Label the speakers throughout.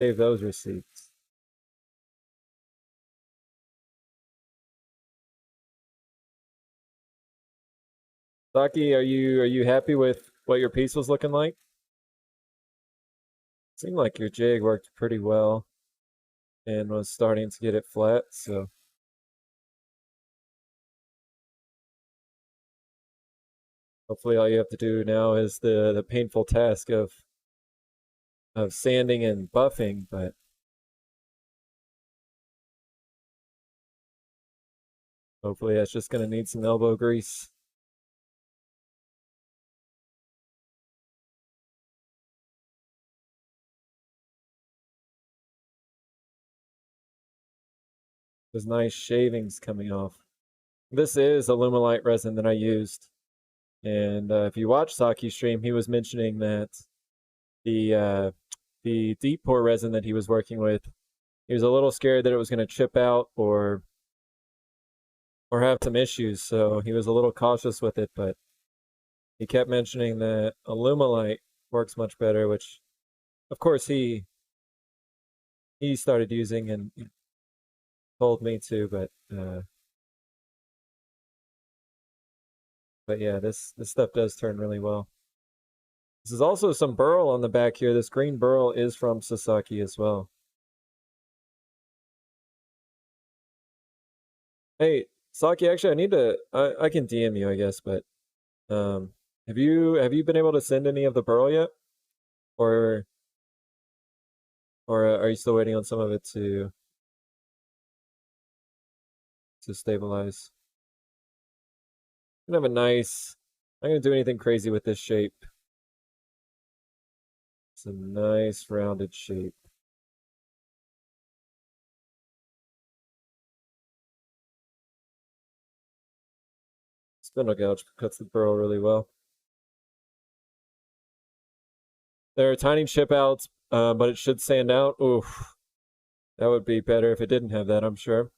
Speaker 1: Save those receipts. Saki, are you happy with what your piece was looking like? Seemed like your jig worked pretty well and was starting to get it flat, so hopefully all you have to do now is the painful task of sanding and buffing, but hopefully that's just gonna need some elbow grease. There's nice shavings coming off. This is Alumilite resin that I used. And if you watch Saki's stream, he was mentioning that the deep pour resin that he was working with, he was a little scared that it was going to chip out or have some issues, so he was a little cautious with it. But he kept mentioning that Alumilite works much better, which, of course, he started using and told me to. But yeah, this stuff does turn really well. This is also some burl on the back here. This green burl is from Sasaki as well. Hey, Saki, actually, I need to. I can DM you, I guess, but have you been able to send any of the burl yet, or are you still waiting on some of it to stabilize? I'm gonna have a nice. I'm gonna do anything crazy with this shape. It's a nice rounded shape. Spindle gouge cuts the burl really well. There are tiny chip outs, but it should sand out. Oof, that would be better if it didn't have that, I'm sure.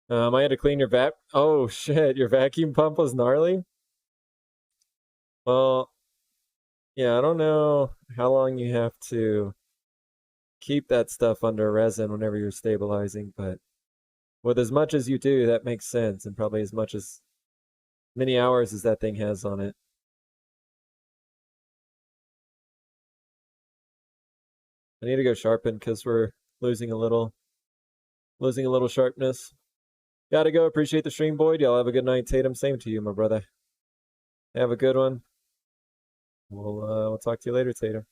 Speaker 1: I had to clean your vac. Oh shit, your vacuum pump was gnarly. Well, yeah, I don't know how long you have to keep that stuff under resin whenever you're stabilizing, but with as much as you do, that makes sense, and probably as many hours as that thing has on it. I need to go sharpen because we're losing a little sharpness. Gotta go. Appreciate the stream, Boyd. Y'all have a good night. Tatum, same to you, my brother. Have a good one. We'll talk to you later, Tatum.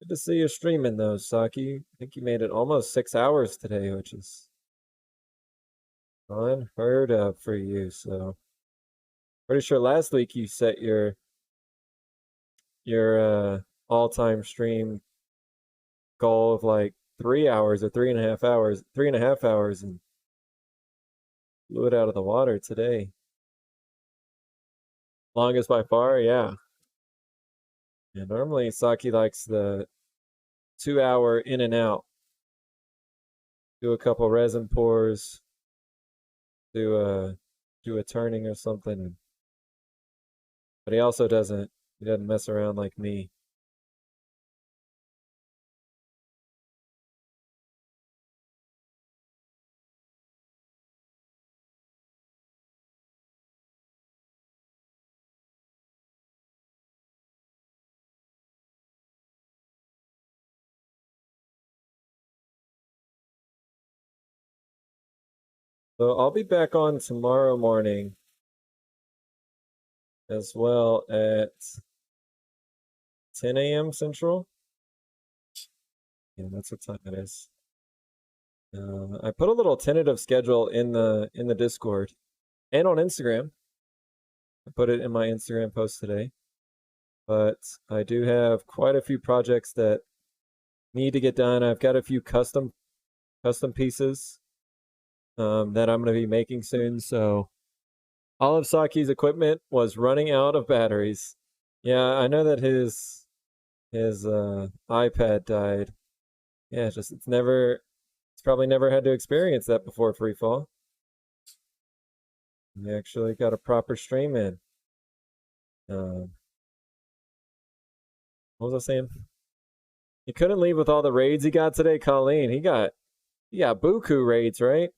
Speaker 1: Good to see you streaming though, Saki. I think you made it almost 6 hours today, which is unheard of for you. So pretty sure last week you set your all-time stream goal of like 3 hours or 3.5 hours, 3.5 hours, and blew it out of the water today. Longest by far, yeah. Yeah, normally Saki likes the 2 hour in and out. Do a couple resin pours, do a turning or something. But he also doesn't mess around like me. So I'll be back on tomorrow morning as well at 10 a.m. Central. Yeah, that's what time it is. I put a little tentative schedule in the Discord and on Instagram. I put it in my Instagram post today. But I do have quite a few projects that need to get done. I've got a few custom pieces that I'm going to be making soon. So all of Saki's equipment was running out of batteries. Yeah, I know that his iPad died. Yeah, it's probably never had to experience that before Freefall. We actually got a proper stream in. What was I saying? He couldn't leave with all the raids he got today, Colleen. He got buku raids, right?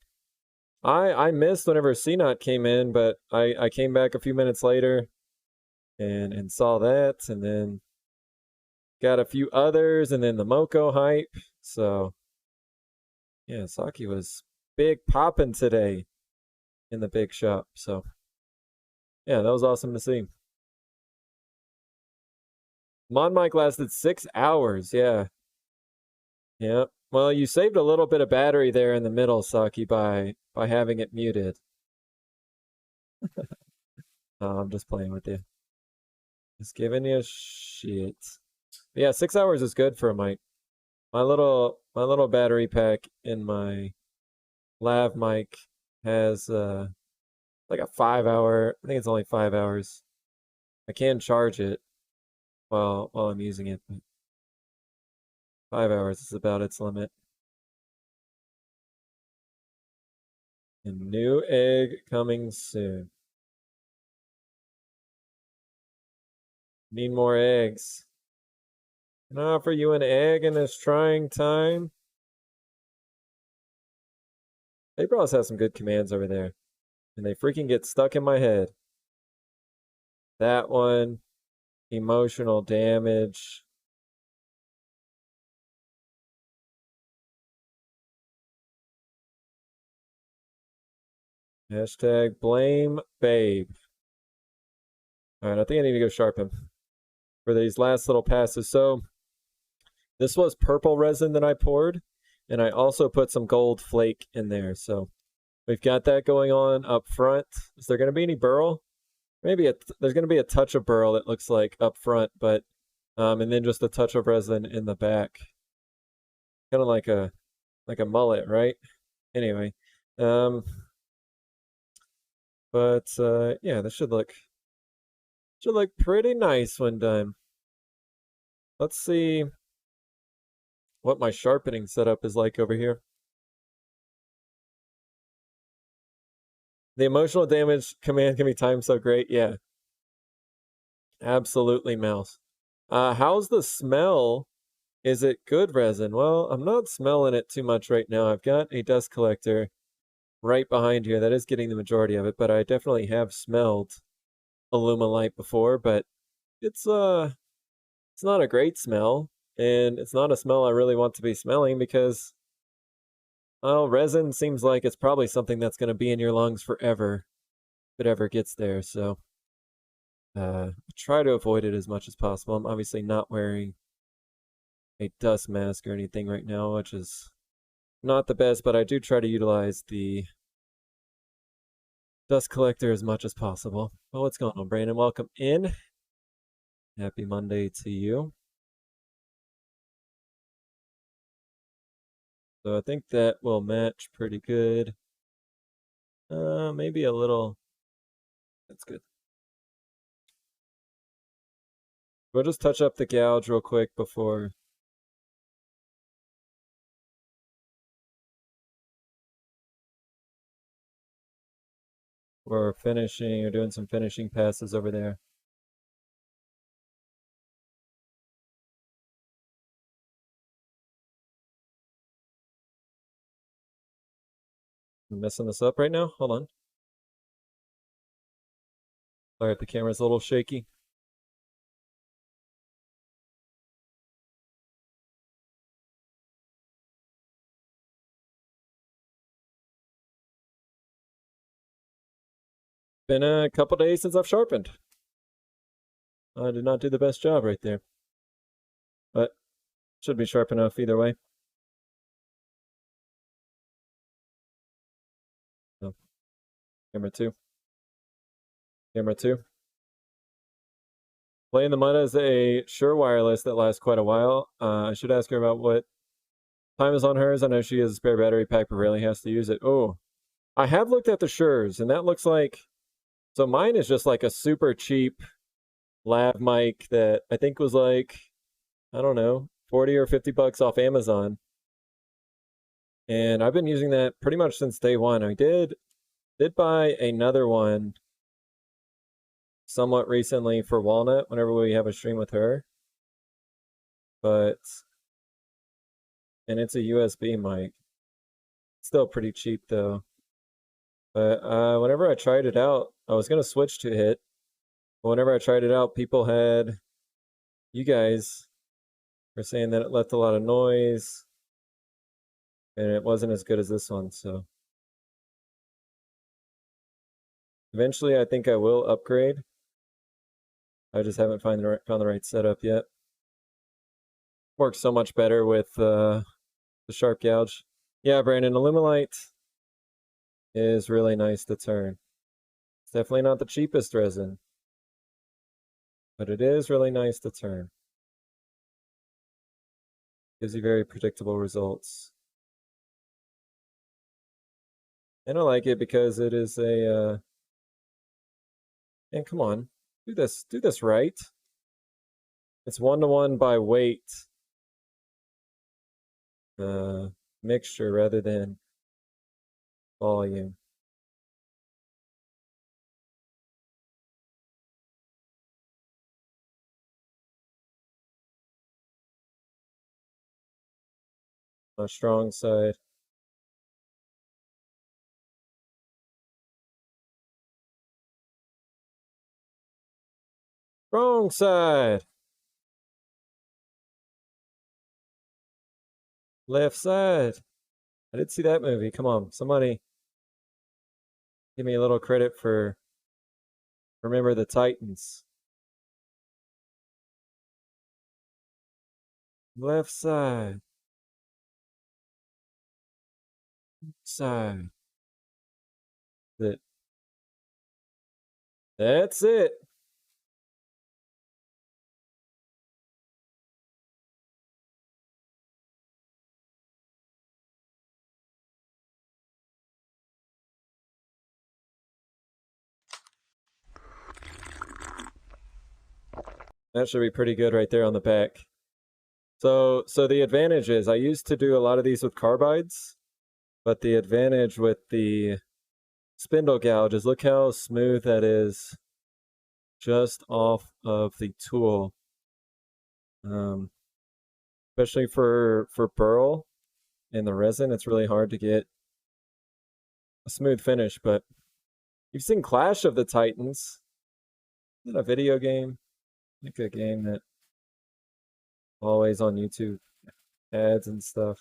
Speaker 1: I missed whenever CNOT came in, but I came back a few minutes later and saw that, and then got a few others, and then the Moko hype. So yeah, Saki was big popping today in the big shop. So yeah, that was awesome to see. Mon mic lasted 6 hours. Yeah. Yeah. Well, you saved a little bit of battery there in the middle, Saki, by having it muted. Oh, I'm just playing with you. Just giving you shit. Yeah, 6 hours is good for a mic. My little battery pack in my lav mic has like a 5 hour. I think it's only 5 hours. I can charge it while I'm using it, but 5 hours is about its limit. A new egg coming soon. Need more eggs. Can I offer you an egg in this trying time? Abros has some good commands over there, and they freaking get stuck in my head. That one, emotional damage. Hashtag blame babe. All right, I think I need to go sharpen for these last little passes. So this was purple resin that I poured, and I also put some gold flake in there. So we've got that going on up front. Is there going to be any burl? Maybe there's going to be a touch of burl, it looks like, up front, but and then just a touch of resin in the back. Kind of like a mullet, right? Anyway, but yeah, this should look pretty nice when done. Let's see what my sharpening setup is like over here. The emotional damage command can be timed so great. Yeah. Absolutely, Mouse. How's the smell? Is it good resin? Well, I'm not smelling it too much right now. I've got a dust collector right behind here that is getting the majority of it, but I definitely have smelled Alumilite before, but it's not a great smell, and it's not a smell I really want to be smelling because, well, resin seems like it's probably something that's going to be in your lungs forever if it ever gets there. So try to avoid it as much as possible. I'm obviously not wearing a dust mask or anything right now, which is not the best, but I do try to utilize the dust collector as much as possible. Well, what's going on, Brandon? Welcome in. Happy Monday to you. So I think that will match pretty good. Maybe a little. That's good. We'll just touch up the gouge real quick before. We're finishing or doing some finishing passes over there. I'm messing this up right now. Hold on. All right, the camera's a little shaky. Been a couple days since I've sharpened. I did not do the best job right there, but should be sharp enough either way. Oh. Camera 2. Camera 2. Playing the Mud as a Shure wireless that lasts quite a while. I should ask her about what time is on hers. I know she has a spare battery pack, but rarely has to use it. Oh, I have looked at the Shures, and that looks like, so mine is just like a super cheap lav mic that I think was like, I don't know, 40 or 50 bucks off Amazon. And I've been using that pretty much since day one. I did Did buy another one somewhat recently for Walnut whenever we have a stream with her. But, and it's a USB mic. Still pretty cheap though. But whenever I tried it out, I was going to switch to HIT. But whenever I tried it out, you guys were saying that it left a lot of noise and it wasn't as good as this one. So eventually I think I will upgrade. I just haven't found the right setup yet. Works so much better with the sharp gouge. Yeah, Brandon, Illumilite is really nice to turn. It's definitely not the cheapest resin, but it is really nice to turn. Gives you very predictable results. And I like it because it is a, and come on, do this right. It's 1-to-1 by weight mixture rather than volume. On strong side. Strong side. Left side. I did see that movie. Come on, somebody give me a little credit for Remember the Titans. Left side. Side. That's it. That should be pretty good right there on the back. So the advantage is I used to do a lot of these with carbides, but the advantage with the spindle gouge is look how smooth that is just off of the tool. Especially for burl in the resin, it's really hard to get a smooth finish, but you've seen Clash of the Titans. Is that a video game? Like a game that always on YouTube ads and stuff.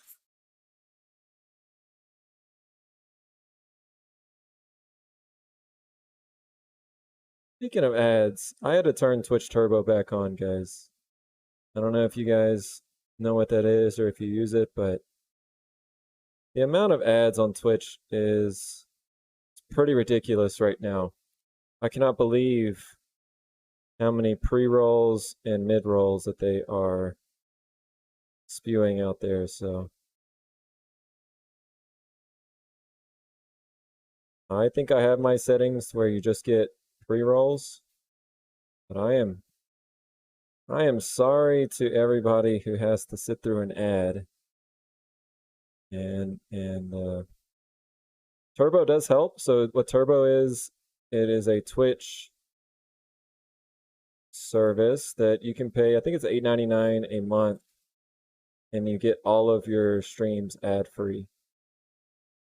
Speaker 1: Speaking of ads, I had to turn Twitch Turbo back on, guys. I don't know if you guys know what that is or if you use it, but the amount of ads on Twitch is pretty ridiculous right now. I cannot believe how many pre-rolls and mid-rolls that they are spewing out there, so I think I have my settings where you just get pre-rolls, but I am sorry to everybody who has to sit through an ad. And Turbo does help. So what Turbo is, it is a Twitch service that you can pay. I think it's $8.99 a month, and you get all of your streams ad-free.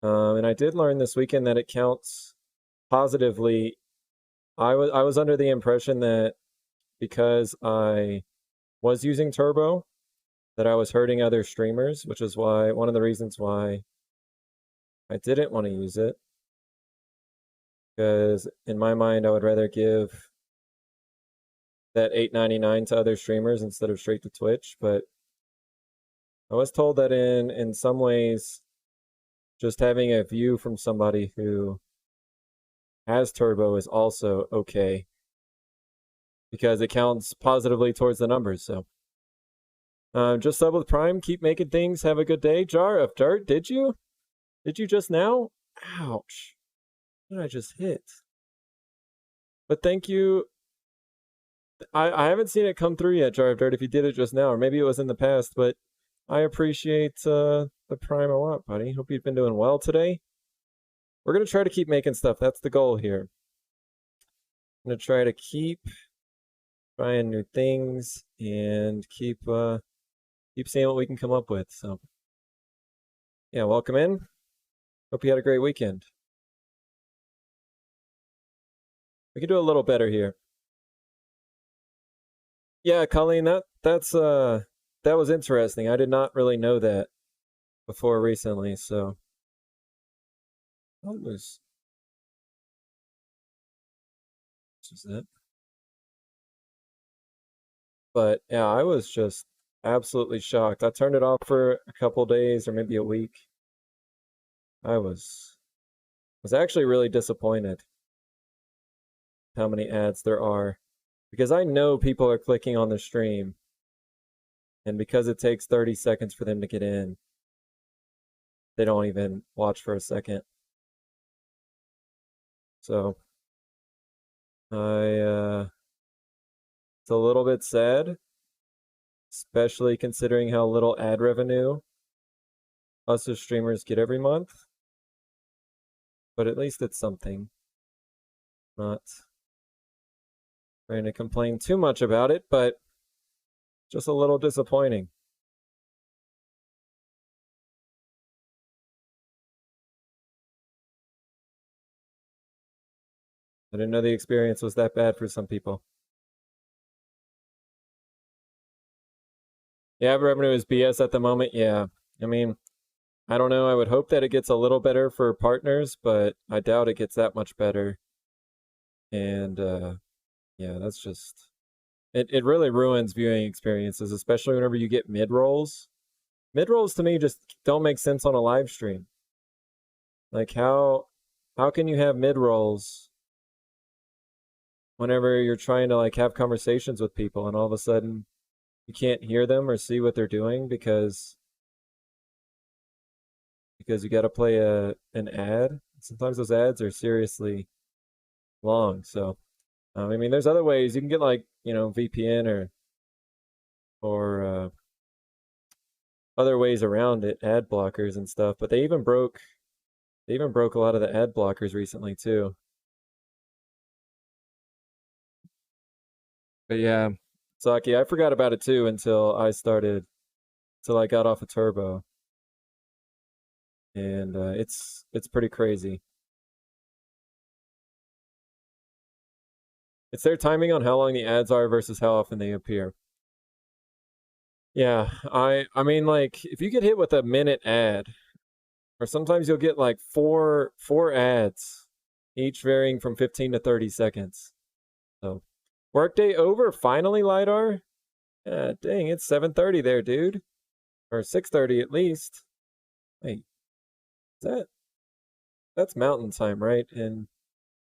Speaker 1: And I did learn this weekend that it counts positively. I was under the impression that because I was using Turbo, that I was hurting other streamers, which is why one of the reasons why I didn't want to use it. Because in my mind, I would rather give that $8.99 to other streamers instead of straight to Twitch. But I was told that in some ways, just having a view from somebody who has Turbo is also okay, because it counts positively towards the numbers. So just sub with Prime, keep making things, have a good day. Jar of Dirt, did you just now? Ouch, what did I just hit? But thank you. I haven't seen it come through yet, Jar of Dirt, if you did it just now, or maybe it was in the past, but I appreciate the Prime a lot, buddy. Hope you've been doing well today. we're going to try to keep making stuff. That's the goal here. I'm going to try to keep trying new things and keep seeing what we can come up with. So yeah, welcome in. Hope you had a great weekend. We can do a little better here. Yeah, Colleen, that was interesting. I did not really know that before recently, so what was that? But yeah, I was just absolutely shocked. I turned it off for a couple days or maybe a week. I was actually really disappointed how many ads there are, because I know people are clicking on the stream, and because it takes 30 seconds for them to get in, they don't even watch for a second. So it's a little bit sad, especially considering how little ad revenue us as streamers get every month. But at least it's something. Not trying to complain too much about it, but just a little disappointing. I didn't know the experience was that bad for some people. Yeah, revenue is BS at the moment. Yeah. I mean, I don't know. I would hope that it gets a little better for partners, but I doubt it gets that much better. And yeah, that's just it really ruins viewing experiences, especially whenever you get mid-rolls. Mid-rolls to me just don't make sense on a live stream. Like how can you have mid-rolls whenever you're trying to like have conversations with people and all of a sudden you can't hear them or see what they're doing because you got to play an ad. Sometimes those ads are seriously long. So I mean, there's other ways you can get, like, you know, VPN or other ways around it, ad blockers and stuff. But they even broke a lot of the ad blockers recently too. But yeah, Saki, I forgot about it too until I got off of Turbo, and it's pretty crazy. It's their timing on how long the ads are versus how often they appear. Yeah, I mean, like, if you get hit with a minute ad, or sometimes you'll get like four ads, each varying from 15 to 30 seconds. So, workday over finally, LiDAR. Yeah, dang, it's 7:30 there, dude, or 6:30 at least. Wait, that's Mountain Time, right? And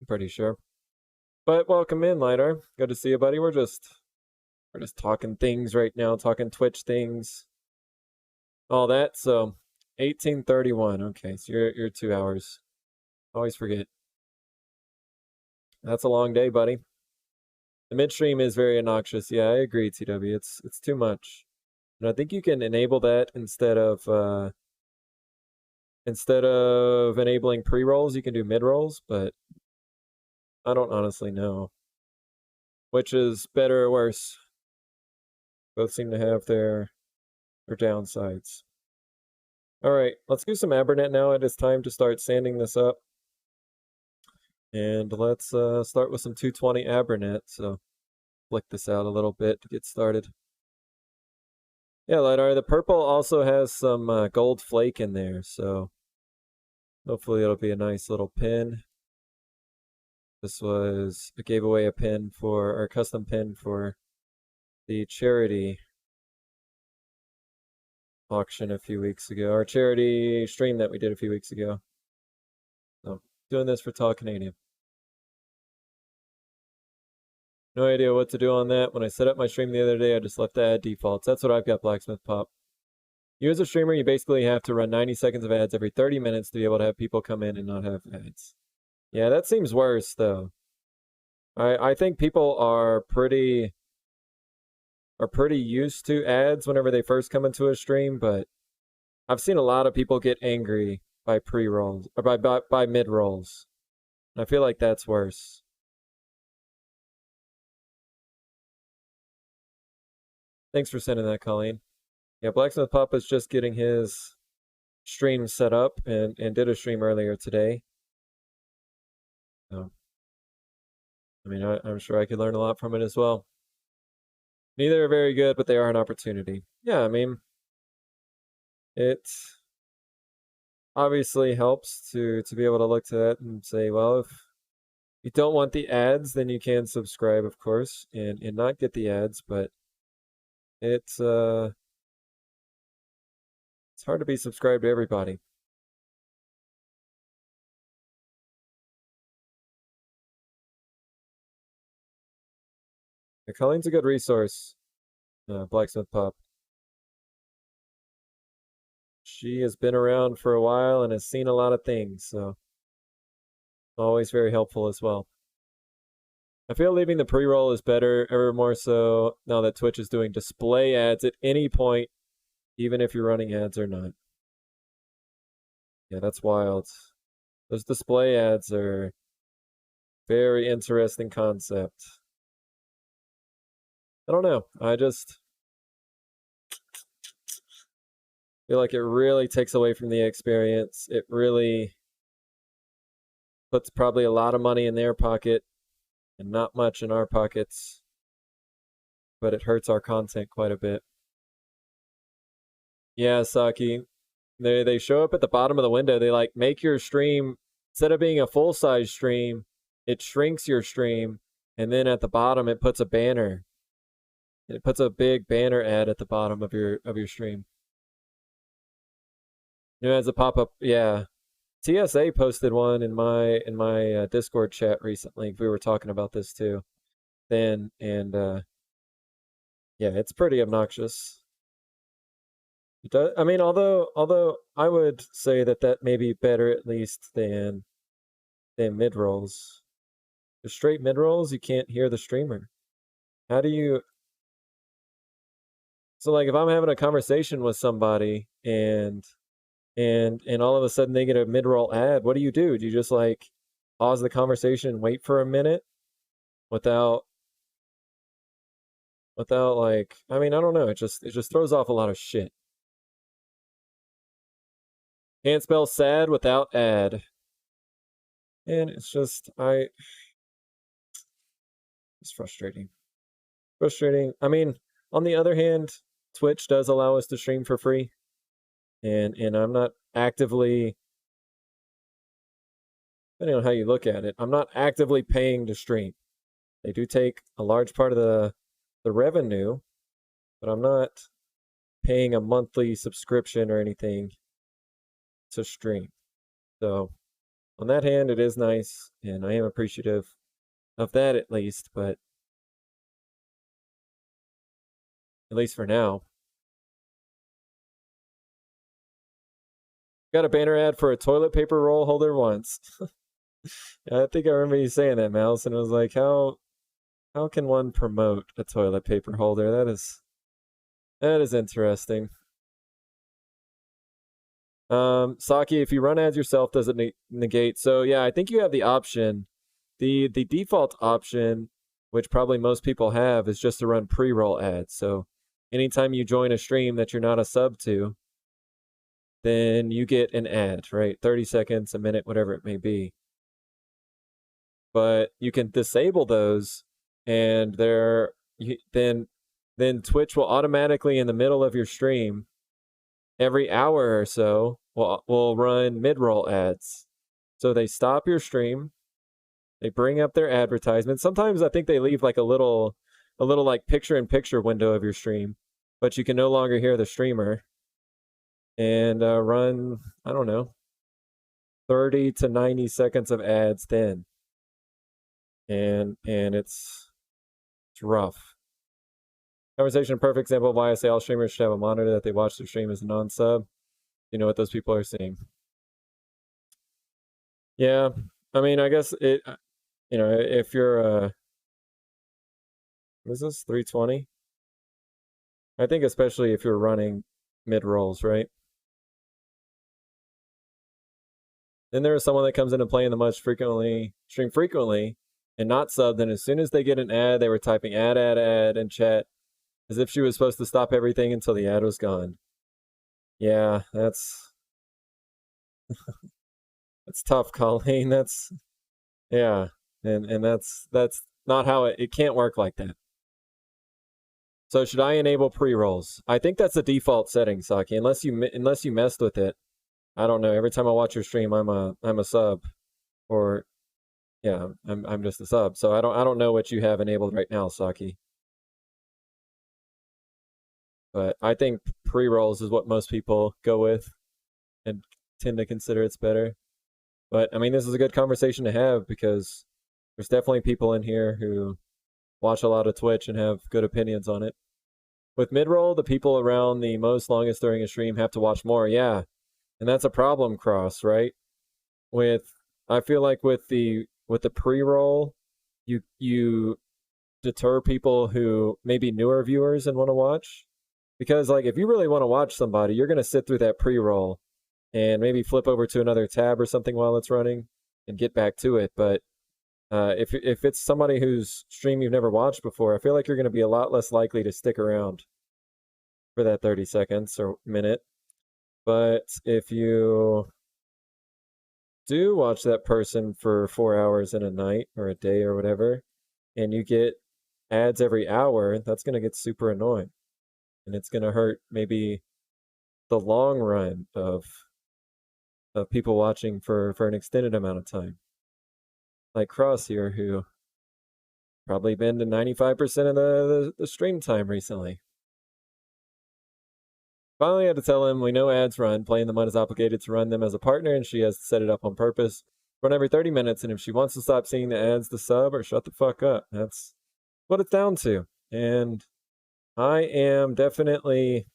Speaker 1: I'm pretty sure. But welcome in, LiDAR. Good to see you, buddy. We're just talking things right now, talking Twitch things, all that. So 18:31. Okay, so you're 2 hours. Always forget. That's a long day, buddy. The midstream is very obnoxious. Yeah, I agree, TW. It's too much. And I think you can enable that instead of enabling pre-rolls, you can do mid-rolls, but I don't honestly know which is better or worse. Both seem to have their downsides. All right, let's do some Abernet now. It is time to start sanding this up. And let's start with some 220 Abernet. So flick this out a little bit to get started. Yeah, LiDAR, the purple also has some gold flake in there, so hopefully it'll be a nice little pin. This was, I gave away a pin for, our custom pin for the charity auction a few weeks ago, our charity stream that we did a few weeks ago. So doing this for Tall Canadian. No idea what to do on that. When I set up my stream the other day, I just left the ad defaults. That's what I've got, Blacksmith Pop. You as a streamer, you basically have to run 90 seconds of ads every 30 minutes to be able to have people come in and not have ads. Yeah, that seems worse, though. I think people are pretty used to ads whenever they first come into a stream, but I've seen a lot of people get angry pre-rolls or by mid-rolls. I feel like that's worse. Thanks for sending that, Colleen. Yeah, Blacksmith Papa's just getting his stream set up and did a stream earlier today. So, I mean, I'm sure I could learn a lot from it as well. Neither are very good, but they are an opportunity. Yeah, I mean, it obviously helps to be able to look to that and say, well, if you don't want the ads, then you can subscribe, of course, and not get the ads, but it's hard to be subscribed to everybody. Yeah, Colleen's a good resource, Blacksmith Pop. She has been around for a while and has seen a lot of things, so always very helpful as well. I feel leaving the pre-roll is better, ever more so now that Twitch is doing display ads at any point, even if you're running ads or not. Yeah, that's wild. Those display ads are very interesting concept. I don't know. I just feel like it really takes away from the experience. It really puts probably a lot of money in their pocket and not much in our pockets, but it hurts our content quite a bit. Yeah, Saki. They show up at the bottom of the window. They like make your stream, instead of being a full size stream, it shrinks your stream, and then at the bottom it puts a banner. It puts a big banner ad at the bottom of your stream. You know, as a pop up. Yeah, TSA posted one in my Discord chat recently. We were talking about this too. Then and yeah, it's pretty obnoxious. It does. I mean, although I would say that may be better at least than mid rolls. The straight mid rolls, you can't hear the streamer. How do you? So like, if I'm having a conversation with somebody and all of a sudden they get a mid roll ad, what do you do? Do you just like pause the conversation and wait for a minute without like? I mean, I don't know. It just throws off a lot of shit. Can't spell sad without ad. And it's just it's frustrating. Frustrating. I mean, on the other hand, Twitch does allow us to stream for free. And I'm not actively, depending on how you look at it, I'm not actively paying to stream. They do take a large part of the revenue, but I'm not paying a monthly subscription or anything to stream. So on that hand, it is nice, and I am appreciative of that at least, but at least for now. Got a banner ad for a toilet paper roll holder once. I think I remember you saying that, Mouse, and it was like, how can one promote a toilet paper holder? That is interesting. Saki, if you run ads yourself, does it negate? So yeah, I think you have the option. The default option, which probably most people have, is just to run pre-roll ads. So anytime you join a stream that you're not a sub to, then you get an ad, right? 30 seconds, a minute, whatever it may be. But you can disable those, and then Twitch will automatically, in the middle of your stream, every hour or so, will run mid-roll ads. So they stop your stream, they bring up their advertisement. Sometimes I think they leave like a little like picture-in-picture window of your stream, but you can no longer hear the streamer. And run, I don't know, 30 to 90 seconds of ads then. And it's rough. Conversation, a perfect example of why I say all streamers should have a monitor that they watch their stream as a non-sub. You know what those people are seeing. Yeah, I mean, I guess it, you know, if you're what is this, 320? I think especially if you're running mid rolls, right? Then there is someone that comes in and playing the much frequently, stream frequently, and not subbed. And as soon as they get an ad, they were typing ad in chat, as if she was supposed to stop everything until the ad was gone. Yeah, that's that's tough, Colleen. That's yeah, and that's not how it can't work like that. So should I enable pre-rolls? I think that's the default setting, Saki. Unless you messed with it. I don't know. Every time I watch your stream, I'm a sub, or yeah, I'm just a sub. So I don't know what you have enabled right now, Saki. But I think pre-rolls is what most people go with and tend to consider it's better. But I mean, this is a good conversation to have because there's definitely people in here who watch a lot of Twitch and have good opinions on it. With mid-roll, the people around the most longest during a stream have to watch more. Yeah, and that's a problem, Cross, right? I feel like with the pre-roll, you deter people who may be newer viewers and want to watch. Because like if you really want to watch somebody, you're gonna sit through that pre-roll and maybe flip over to another tab or something while it's running and get back to it. But if it's somebody whose stream you've never watched before, I feel like you're going to be a lot less likely to stick around for that 30 seconds or minute. But if you do watch that person for 4 hours in a night or a day or whatever, and you get ads every hour, that's going to get super annoying. And it's going to hurt maybe the long run of people watching for an extended amount of time. Like Cross here, who probably been to 95% of the stream time recently. Finally had to tell him, we know ads run. Playing the Mud is obligated to run them as a partner, and she has to set it up on purpose. Run every 30 minutes, and if she wants to stop seeing the ads, the sub, or shut the fuck up. That's what it's down to. And I am definitely...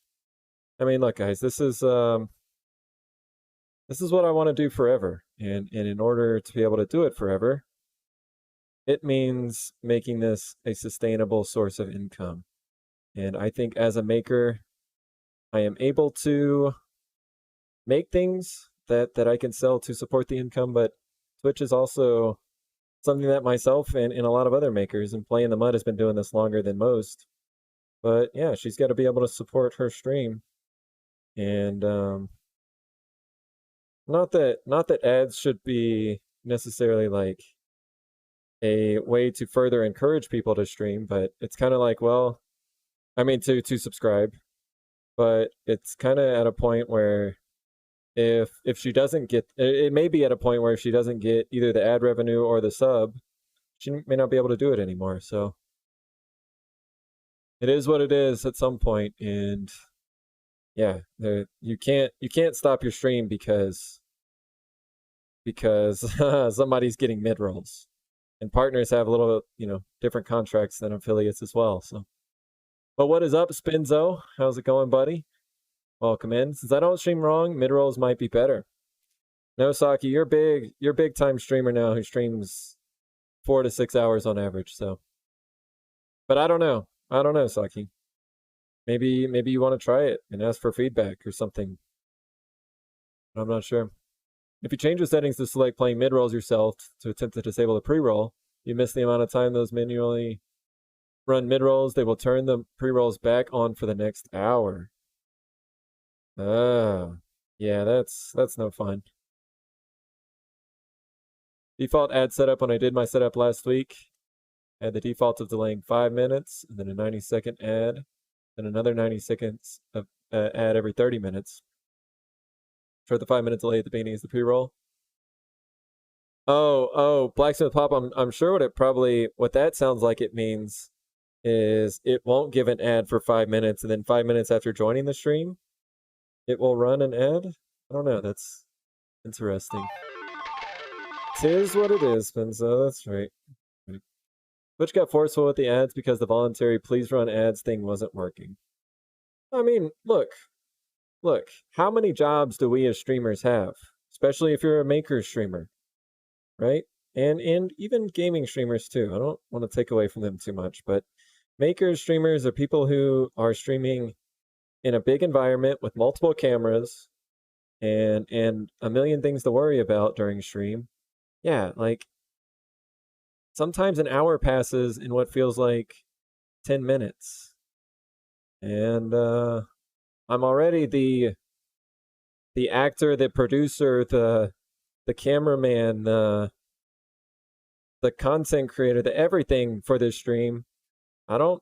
Speaker 1: I mean, look, guys, this is what I want to do forever. And in order to be able to do it forever, it means making this a sustainable source of income. And I think as a maker, I am able to make things that I can sell to support the income, but Twitch is also something that myself and a lot of other makers, and Play in the Mud has been doing this longer than most. But yeah, she's got to be able to support her stream. And not that ads should be necessarily like a way to further encourage people to stream, but it's kind of like, well, I mean to subscribe, but it's kind of at a point where if she doesn't get, it may be at a point where if she doesn't get either the ad revenue or the sub, she may not be able to do it anymore. So it is what it is at some point, and yeah, you can't stop your stream because somebody's getting mid rolls, and partners have a little different contracts than affiliates as well. So, but what is up, Spinzo? How's it going, buddy? Welcome in. Since I don't stream wrong, mid rolls might be better. No, Saki, you're big time streamer now who streams 4 to 6 hours on average. So, but I don't know, Saki. Maybe you want to try it and ask for feedback or something. I'm not sure. If you change the settings to select playing mid rolls yourself to attempt to disable the pre-roll, you miss the amount of time those manually run mid rolls. They will turn the pre-rolls back on for the next hour. Yeah, that's no fun. Default ad setup when I did my setup last week, I had the default of delaying 5 minutes, and then a 90-second ad, and another 90 seconds of ad every 30 minutes. For the 5-minute delay at the beginning is the pre-roll. Oh, Blacksmith Pop, I'm sure what that sounds like it means is it won't give an ad for 5 minutes, and then 5 minutes after joining the stream, it will run an ad? I don't know, that's interesting. Tis what it is, Benzo, that's right. Twitch got forceful with the ads because the voluntary please run ads thing wasn't working. I mean, look, how many jobs do we as streamers have? Especially if you're a maker streamer, right? And even gaming streamers too. I don't want to take away from them too much, but makers, streamers are people who are streaming in a big environment with multiple cameras and a million things to worry about during stream. Yeah, like sometimes an hour passes in what feels like 10 minutes. And I'm already the actor, the producer, the cameraman, the content creator, the everything for this stream. I don't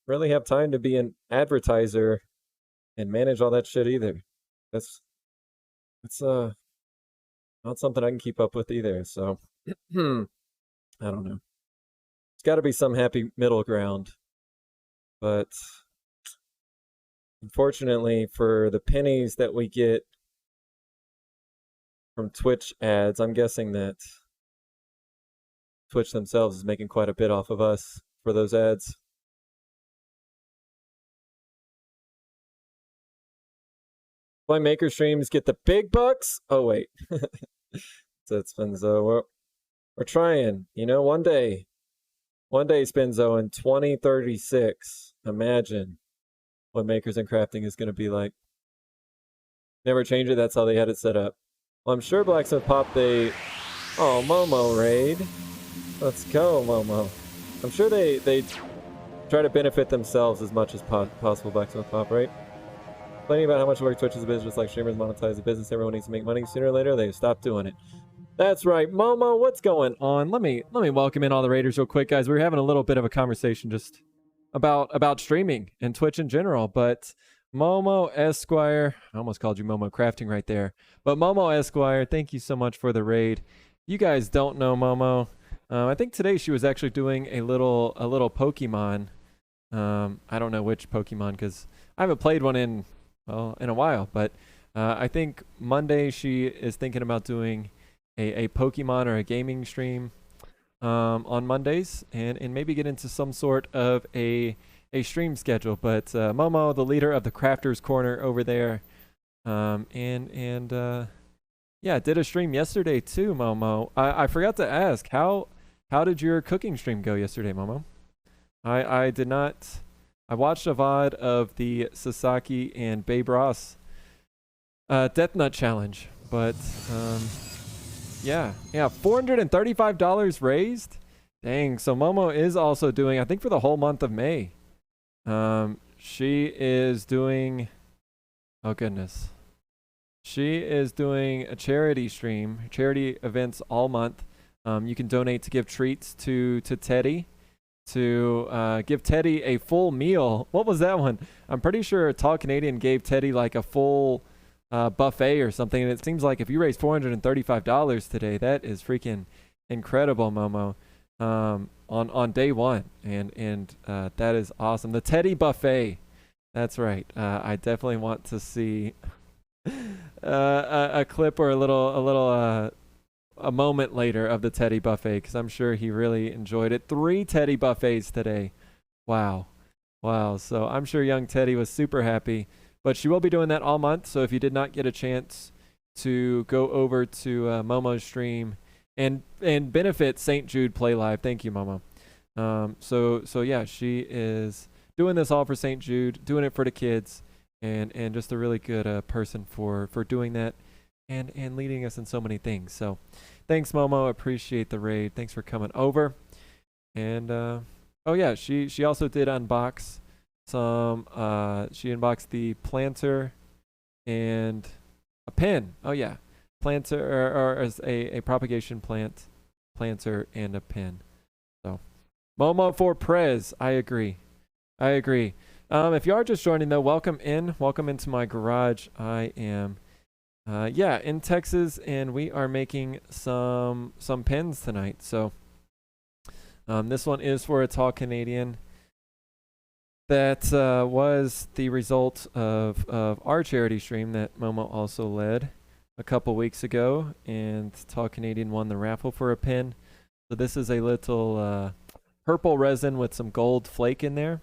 Speaker 1: really have time to be an advertiser and manage all that shit either. That's not something I can keep up with either. So I don't know. It's got to be some happy middle ground. But unfortunately, for the pennies that we get from Twitch ads, I'm guessing that Twitch themselves is making quite a bit off of us for those ads. Why maker streams get the big bucks? Oh wait, so Spinzo. We're trying. You know, one day, Spinzo, in 2036. Imagine what Makers and Crafting is going to be like. Never change it. That's how they had it set up. Well, I'm sure Blacksmith Pop, oh, Momo raid. Let's go, Momo. I'm sure they try to benefit themselves as much as possible, Blacksmith Pop, right? Complaining about how much work Twitch is a business, like streamers monetize the business. Everyone needs to make money sooner or later. They stop doing it. That's right, Momo. What's going on? Let me welcome in all the raiders real quick, guys. We were having a little bit of a conversation just about streaming and Twitch in general, but Momo Esquire, I almost called you Momo Crafting right there, but Momo Esquire, thank you so much for the raid. You guys don't know Momo. I think today she was actually doing a little Pokemon. I don't know which Pokemon because I haven't played one in a while, but I think Monday she is thinking about doing a Pokemon or a gaming stream on Mondays and maybe get into some sort of a stream schedule. But Momo, the leader of the Crafters Corner over there, yeah, did a stream yesterday too, Momo. I forgot to ask, how did your cooking stream go yesterday, Momo? I did not. I watched a VOD of the Sasaki and Babe Ross Death Nut Challenge, but yeah, $435 raised. Dang, so Momo is also doing, I think for the whole month of May, she is doing, oh goodness, she is doing a charity stream, charity events all month. You can donate to give treats to Teddy, to give Teddy a full meal. What was that one? I'm pretty sure Tall Canadian gave Teddy like a full buffet or something, and it seems like if you raise $435 today, that is freaking incredible, Momo, on day one, and that is awesome. The Teddy buffet, that's right. I definitely want to see a clip or a moment later of the Teddy buffet, because I'm sure he really enjoyed it. 3 Teddy buffets today. Wow. So I'm sure young Teddy was super happy. But she will be doing that all month, so if you did not get a chance to go over to Momo's stream and benefit St. Jude Play Live, thank you, Momo. So yeah, she is doing this all for St. Jude, doing it for the kids, and just a really good person for doing that and leading us in so many things. So thanks, Momo. Appreciate the raid. Thanks for coming over. And oh yeah, she also did unbox she unboxed the planter and a pin. Oh yeah, planter or as a propagation planter and a pin. So Momo for Prez. I agree. If you are just joining though, welcome into my garage. I am in Texas, and we are making some pins tonight. So this one is for a Tall Canadian. That was the result of our charity stream that Momo also led a couple weeks ago, and Tall Canadian won the raffle for a pin. So this is a little purple resin with some gold flake in there,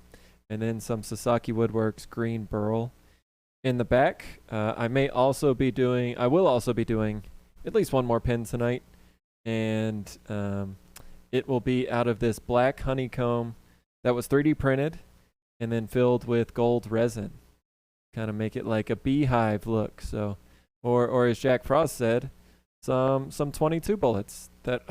Speaker 1: and then some Sasaki Woodworks green burl in the back. I will also be doing at least one more pin tonight, and it will be out of this black honeycomb that was 3D printed and then filled with gold resin. Kind of make it like a beehive look. So or as Jack Frost said, some 22 bullets that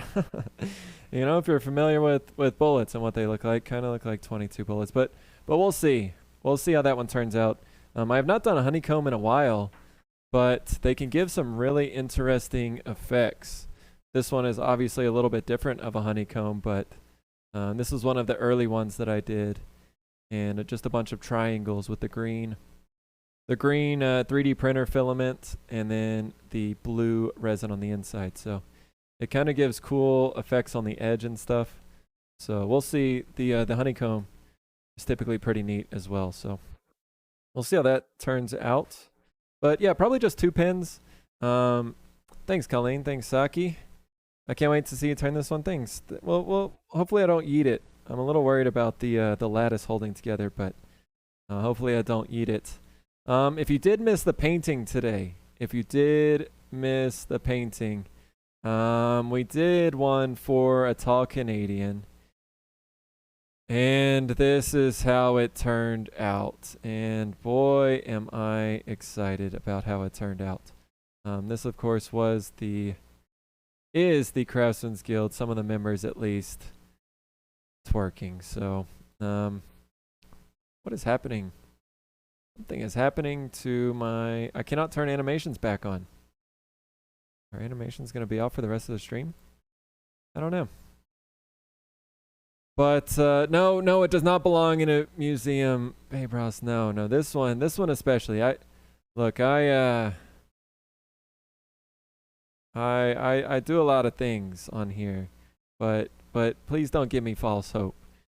Speaker 1: if you're familiar with bullets and what they look like, kind of look like 22 bullets. But we'll see. We'll see how that one turns out. I have not done a honeycomb in a while, but they can give some really interesting effects. This one is obviously a little bit different of a honeycomb, but this is one of the early ones that I did, and just a bunch of triangles with the green 3D printer filament and then the blue resin on the inside. So it kind of gives cool effects on the edge and stuff. So we'll see. The honeycomb is typically pretty neat as well. So we'll see how that turns out. But yeah, probably just 2 pins. Thanks, Colleen. Thanks, Saki. I can't wait to see you turn this one. Thanks. Well, hopefully I don't eat it. I'm a little worried about the lattice holding together, but hopefully I don't eat it. If you did miss the painting today, we did one for a tall Canadian, and this is how it turned out. And boy, am I excited about how it turned out. This, of course, is the Craftsman's Guild, some of the members at least, twerking. So, what is happening? Something is happening to my... I cannot turn animations back on. Are animations going to be out for the rest of the stream? I don't know. But, no, it does not belong in a museum. Hey, Ross, no, this one especially. I do a lot of things on here, but please don't give me false hope.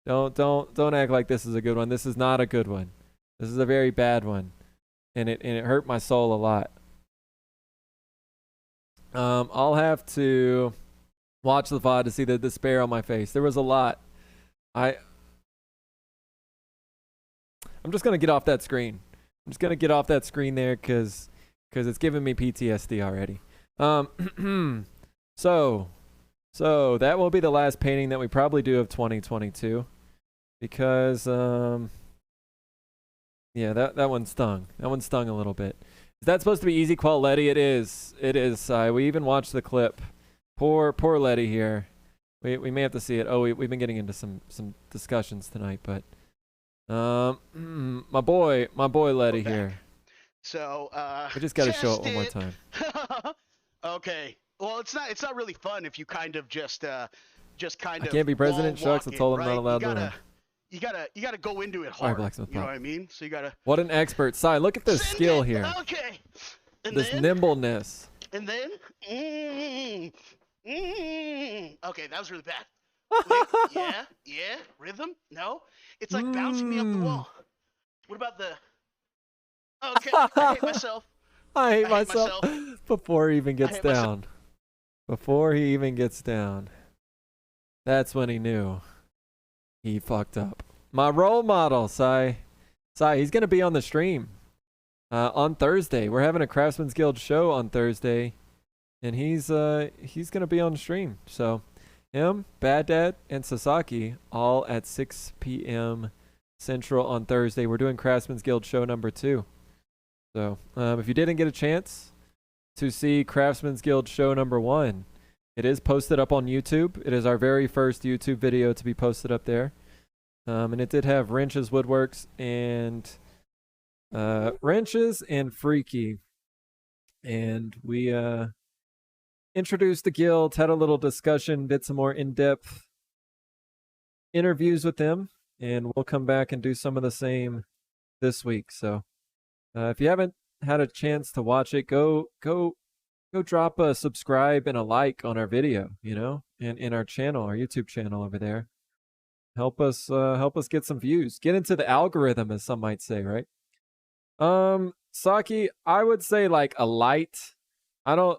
Speaker 1: Don't act like this is a good one. This is not a good one. This is a very bad one, and it hurt my soul a lot. I'll have to watch the VOD to see the despair on my face. There was a lot. I'm just gonna get off that screen. I'm just gonna get off that screen there because it's giving me PTSD already. So that will be the last painting that we probably do of 2022, because yeah, that one stung. That one stung a little bit. Is that supposed to be easy quality? It is. We even watched the clip. Poor Letty here. We may have to see it. Oh, we've been getting into some discussions tonight, but my boy Letty here.
Speaker 2: So
Speaker 1: we just got to show it one more time.
Speaker 2: Okay. Well, it's not really fun if you kind of just kind of.
Speaker 1: I can't be president. Shucks, I told him not allowed to.
Speaker 2: You gotta go into it hard.
Speaker 1: Blacksmith,
Speaker 2: you know what I mean? So you gotta.
Speaker 1: What an expert! Sai, look at this skill here.
Speaker 2: Okay. And
Speaker 1: this nimbleness.
Speaker 2: And then. Okay, that was really bad. Yeah. Rhythm? No. It's like bouncing me up the wall. What about the? Okay, I hate myself.
Speaker 1: I hate myself. Before he even gets down. Before he even gets down. That's when he knew. He fucked up. My role model, Sai, he's going to be on the stream on Thursday. We're having a Craftsman's Guild show on Thursday, and he's going to be on the stream. So him, Bad Dad, and Sasaki all at 6 p.m. Central on Thursday. We're doing Craftsman's Guild show number 2. So if you didn't get a chance to see Craftsman's Guild show number 1, it is posted up on YouTube. It is our very first YouTube video to be posted up there. And it did have Wrenches Woodworks and Wrenches and Freaky. And we introduced the guild, had a little discussion, did some more in-depth interviews with them, and we'll come back and do some of the same this week. So if you haven't had a chance to watch it, go drop a subscribe and a like on our video, in our channel, our YouTube channel over there. Help us get some views. Get into the algorithm, as some might say, right? Saki, I would say like a light. I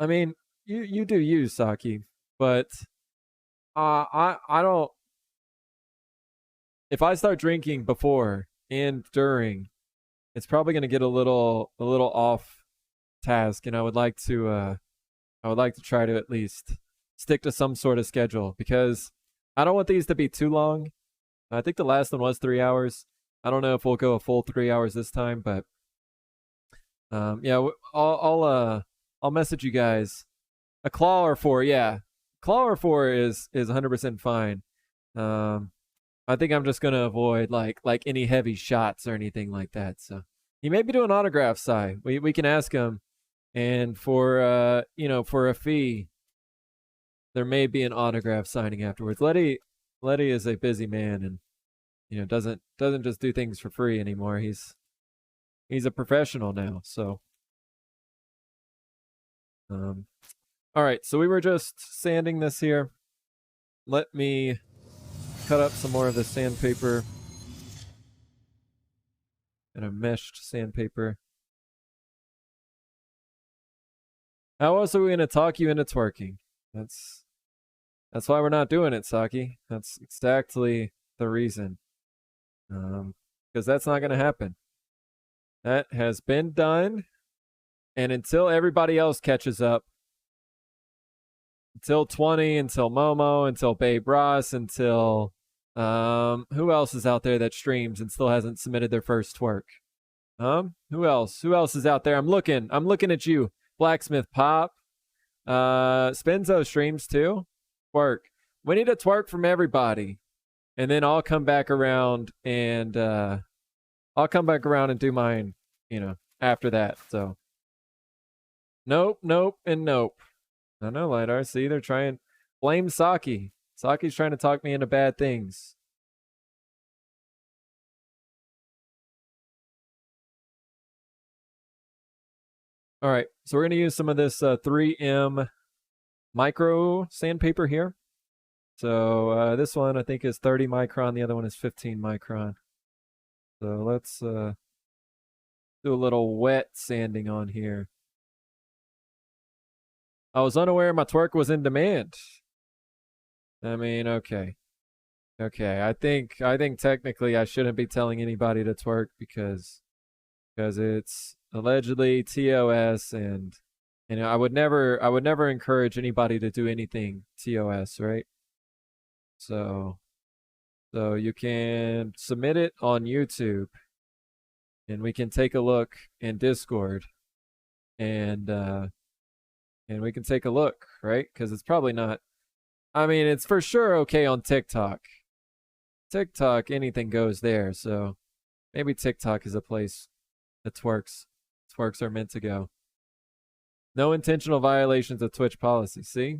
Speaker 1: mean, you do use Saki, but I don't. If I start drinking before and during, it's probably going to get a little off task, and I would like to try to at least stick to some sort of schedule, because I don't want these to be too long. I think the last one was 3 hours. I don't know if we'll go a full 3 hours this time, but Yeah, I'll message you guys. A claw or four, yeah. Claw or four is 100% fine. I think I'm just gonna avoid like any heavy shots or anything like that. So he may be doing autographs, Sai. We can ask him, and for for a fee, there may be an autograph signing afterwards. Letty is a busy man, and doesn't just do things for free anymore. He's a professional now. So all right. So we were just sanding this here. Let me cut up some more of the sandpaper and a meshed sandpaper. How else are we going to talk you into twerking? That's why we're not doing it, Saki. That's exactly the reason. Because that's not going to happen. That has been done. And until everybody else catches up, until 20, until Momo, until Babe Ross, until who else is out there that streams and still hasn't submitted their first twerk? Who else? Who else is out there? I'm looking at you. Blacksmith Pop. Spenzo streams too. Twerk. We need a twerk from everybody. And then I'll come back around and do mine, after that. So nope, and nope. I know, Lidar. See, they're trying. Blame Saki. Saki's trying to talk me into bad things. All right, so we're going to use some of this 3M micro sandpaper here. So this one I think is 30 micron. The other one is 15 micron. So let's do a little wet sanding on here. I was unaware my twerk was in demand. I mean, okay. I think technically I shouldn't be telling anybody to twerk because it's allegedly TOS, and I would never encourage anybody to do anything TOS, right? So you can submit it on YouTube, and we can take a look in Discord, and we can take a look, right? Because it's probably not. I mean, it's for sure okay on TikTok. TikTok, anything goes there. So maybe TikTok is a place that twerks are meant to go. No intentional violations of Twitch policy. See,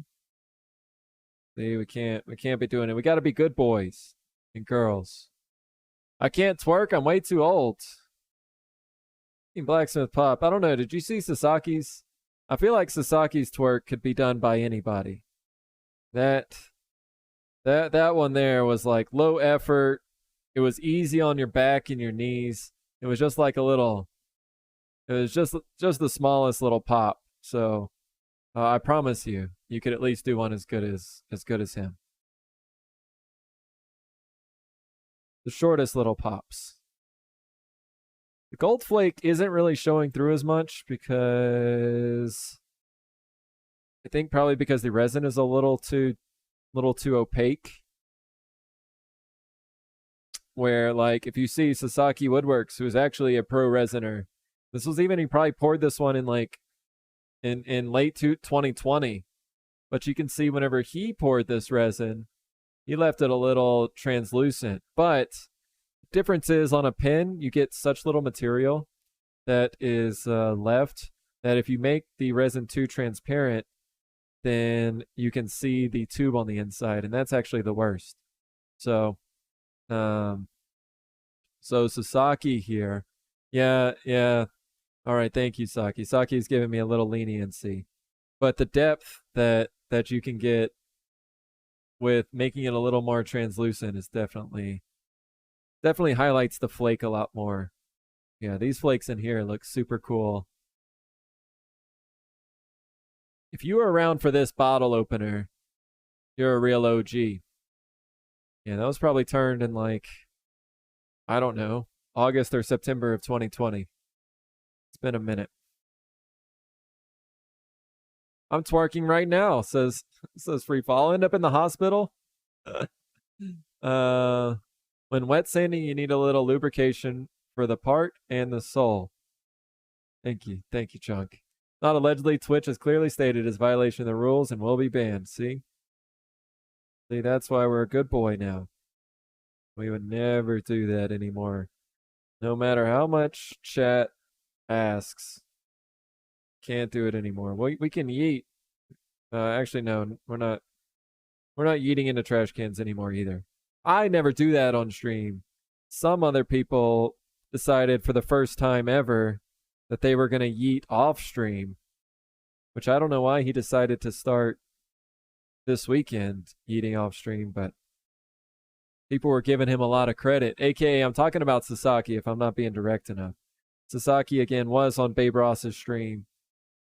Speaker 1: we can't be doing it. We got to be good boys and girls. I can't twerk. I'm way too old. Blacksmith Pop. I don't know. Did you see Sasaki's? I feel like Sasaki's twerk could be done by anybody. That one there was like low effort. It was easy on your back and your knees. It was just like a little. It was just the smallest little pop. So I promise you could at least do one as good as him. The shortest little pops. The gold flake isn't really showing through as much because I think probably because the resin is a little too opaque. Where like if you see Sasaki Woodworks, who's actually a pro resiner, this was even he probably poured this one in like in late 2020, but you can see whenever he poured this resin, he left it a little translucent. But difference is on a pen, you get such little material that is left that if you make the resin too transparent, then you can see the tube on the inside, and that's actually the worst. So, Sasaki here, yeah. All right, thank you, Saki. Saki's giving me a little leniency, but the depth that you can get with making it a little more translucent is definitely highlights the flake a lot more. Yeah, these flakes in here look super cool. If you were around for this bottle opener, you're a real OG. Yeah, that was probably turned in like, I don't know, August or September of 2020. It's been a minute. I'm twerking right now, says Free Fall. I'll end up in the hospital. When wet sanding, you need a little lubrication for the part and the sole. Thank you. Thank you, Chunk. Not allegedly, Twitch has clearly stated is violation of the rules and will be banned. See? See, that's why we're a good boy now. We would never do that anymore. No matter how much chat asks. Can't do it anymore. We can yeet. Actually, no, we're not yeeting into trash cans anymore either. I never do that on stream. Some other people decided for the first time ever that they were going to yeet off stream, which I don't know why he decided to start this weekend yeeting off stream, but people were giving him a lot of credit. AKA, I'm talking about Sasaki if I'm not being direct enough. Sasaki again was on Babe Ross's stream,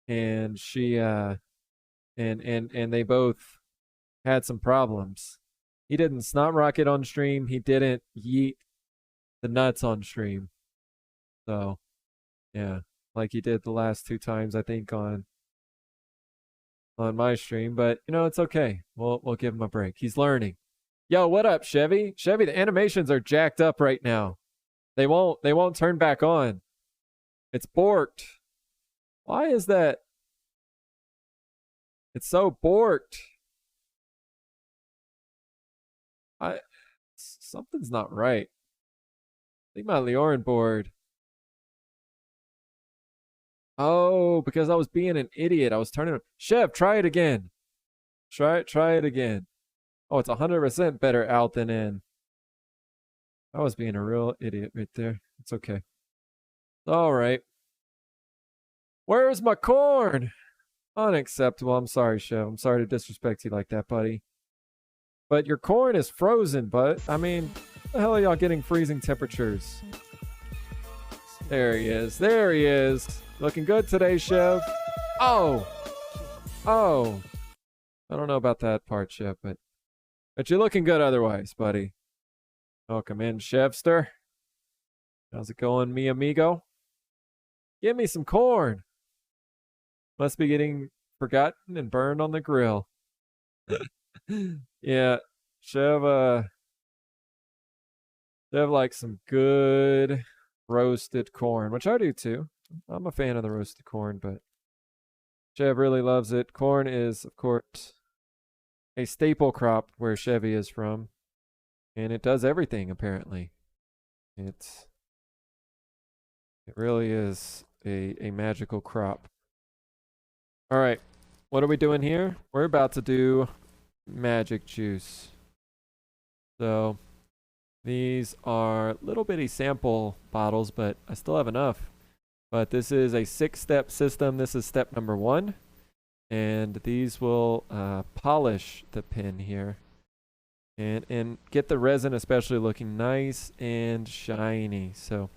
Speaker 1: and she and they both had some problems. He didn't snot rocket on stream. He didn't yeet the nuts on stream. So, yeah, like he did the last 2 times I think on my stream. But you know, it's okay. We'll give him a break. He's learning. Yo, what up, Chevy? Chevy, the animations are jacked up right now. They won't turn back on. It's borked. Why is that? It's so borked. Something's not right. I think my Leorin board. Oh, because I was being an idiot. I was turning. Chev, try it again. Try it again. Oh, it's 100% better out than in. I was being a real idiot right there. It's okay. All right. Where's my corn? Unacceptable. I'm sorry, Chev. I'm sorry to disrespect you like that, buddy. But your corn is frozen, but I mean, the hell are y'all getting freezing temperatures? There he is. There he is. Looking good today, Chev. Oh. Oh. I don't know about that part, Chev, but you're looking good otherwise, buddy. Welcome in, Chevster. How's it going, mi amigo? Give me some corn. Must be getting forgotten and burned on the grill. Yeah, Chev likes some good roasted corn, which I do too. I'm a fan of the roasted corn, but Chev really loves it. Corn is, of course, a staple crop where Chevy is from, and it does everything apparently. It really is a magical crop. All right, what are we doing here? We're about to do magic juice. So these are little bitty sample bottles, but I still have enough. But this is a 6-step system. This is step number 1. And these will polish the pin here. And get the resin especially looking nice and shiny. So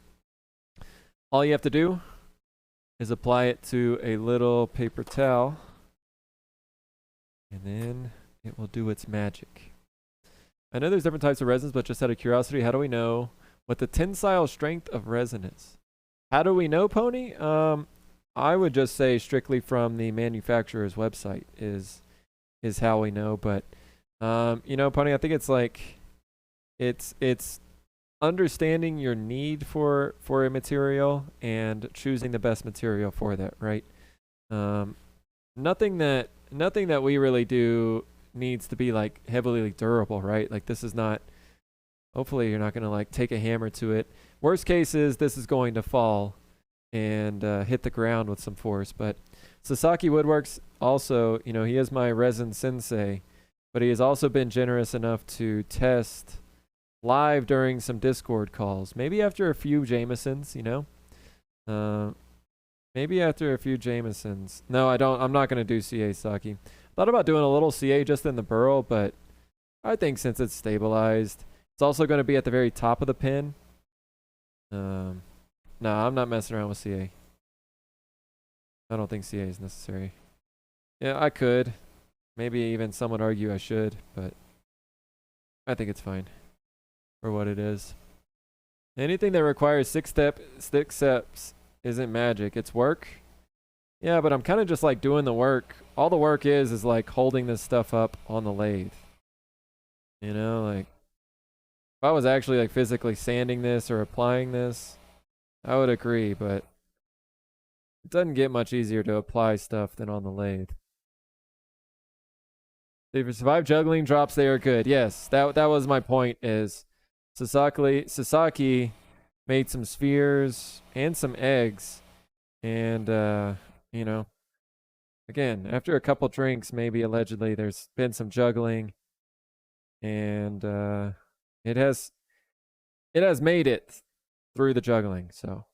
Speaker 1: all you have to do is apply it to a little paper towel. And then it will do its magic. I know there's different types of resins, but just out of curiosity, how do we know what the tensile strength of resin is? How do we know, Pony? I would just say strictly from the manufacturer's website is how we know. But you know, Pony, I think it's like it's understanding your need for a material and choosing the best material for that, right? Nothing that we really do needs to be like heavily durable, right? Like this is not, hopefully you're not going to like take a hammer to it. Worst case is this is going to fall and hit the ground with some force. But Sasaki Woodworks also, you know, he is my resin sensei, but he has also been generous enough to test live during some Discord calls. Maybe after a few Jamesons, you know? Maybe after a few Jamesons. No, I'm not going to do CA Saki. Thought about doing a little CA just in the burl, but I think since it's stabilized, it's also going to be at the very top of the pin. No, I'm not messing around with CA. I don't think CA is necessary. Yeah, I could. Maybe even some would argue I should, but I think it's fine for what it is. Anything that requires 6 steps isn't magic. It's work. Yeah, but I'm kind of just like doing the work. All the work is like holding this stuff up on the lathe. You know, like if I was actually like physically sanding this or applying this, I would agree, but It doesn't get much easier to apply stuff than on the lathe. If you survive juggling drops, they are good. Yes, that was my point. Is Sasaki made some spheres and some eggs, and you know, again, after a couple drinks, maybe allegedly, there's been some juggling, and it has made it through the juggling. So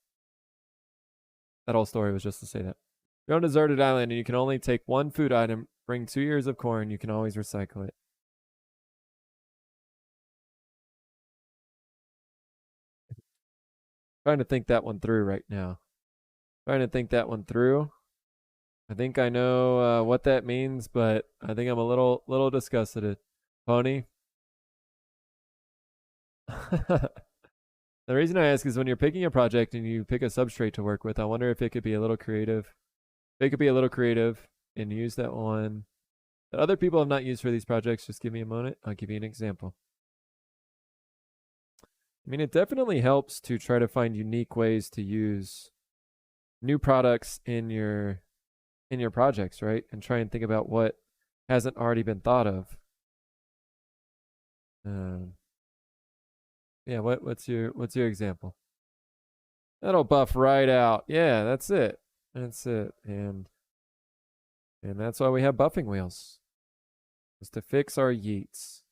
Speaker 1: that whole story was just to say that. You're on a deserted island and you can only take one food item, bring 2 years of corn, you can always recycle it. Trying to think that one through right now. I think I know what that means, but I think I'm a little disgusted. Pony. The reason I ask is when you're picking a project and you pick a substrate to work with, I wonder if it could be a little creative. And use that one that other people have not used for these projects. Just give me a moment. I'll give you an example. I mean, it definitely helps to try to find unique ways to use new products in your projects, right? And try and think about what hasn't already been thought of. Yeah, what's your example? That'll buff right out. Yeah, that's it. And that's why we have buffing wheels. Is to fix our yeets.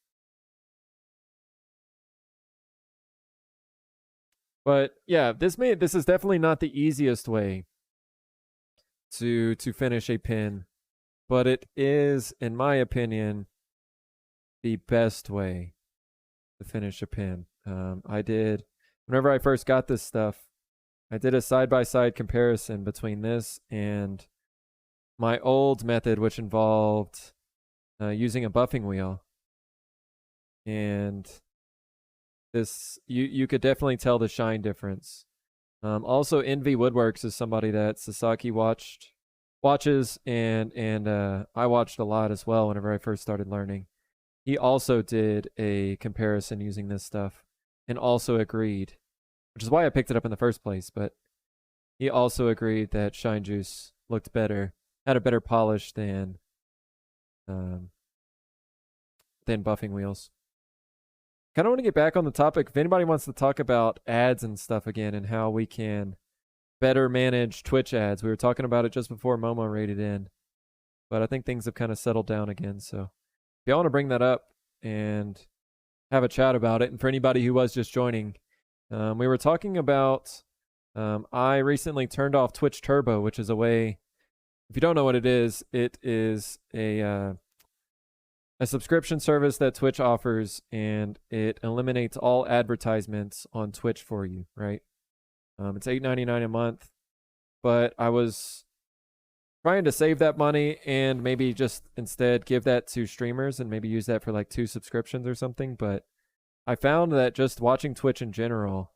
Speaker 1: But yeah, this is definitely not the easiest way to finish a pin, but it is, in my opinion, the best way to finish a pin. Whenever I first got this stuff, I did a side-by-side comparison between this and my old method, which involved using a buffing wheel. And this, you could definitely tell the shine difference. Also, Envy Woodworks is somebody that Sasaki watches, and I watched a lot as well whenever I first started learning. He also did a comparison using this stuff and also agreed, which is why I picked it up in the first place, but he also agreed that Shine Juice looked better, had a better polish than buffing wheels. Kind of want to get back on the topic. If anybody wants to talk about ads and stuff again and how we can better manage Twitch ads. We were talking about it just before Momo raided in, but I think things have kind of settled down again. So if y'all want to bring that up and have a chat about it, and for anybody who was just joining, we were talking about, I recently turned off Twitch Turbo, which is a way, if you don't know what it is a subscription service that Twitch offers, and it eliminates all advertisements on Twitch for you, right? It's $8.99 a month, but I was trying to save that money and maybe just instead give that to streamers and maybe use that for like 2 subscriptions or something. But I found that just watching Twitch in general,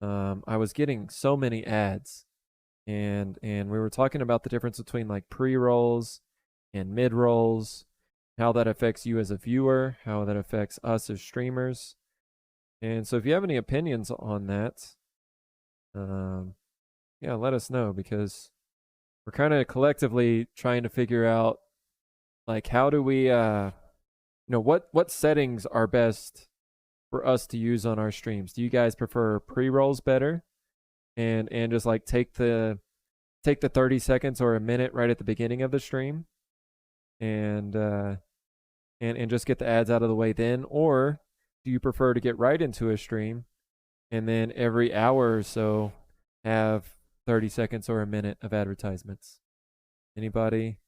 Speaker 1: I was getting so many ads, and we were talking about the difference between like pre-rolls and mid-rolls, how that affects you as a viewer, how that affects us as streamers. And so if you have any opinions on that, yeah, let us know, because we're kind of collectively trying to figure out, like, how do we, what settings are best for us to use on our streams? Do you guys prefer pre-rolls better, and just like take the 30 seconds or a minute right at the beginning of the stream, and just get the ads out of the way then? Or do you prefer to get right into a stream and then every hour or so have 30 seconds or a minute of advertisements? Anybody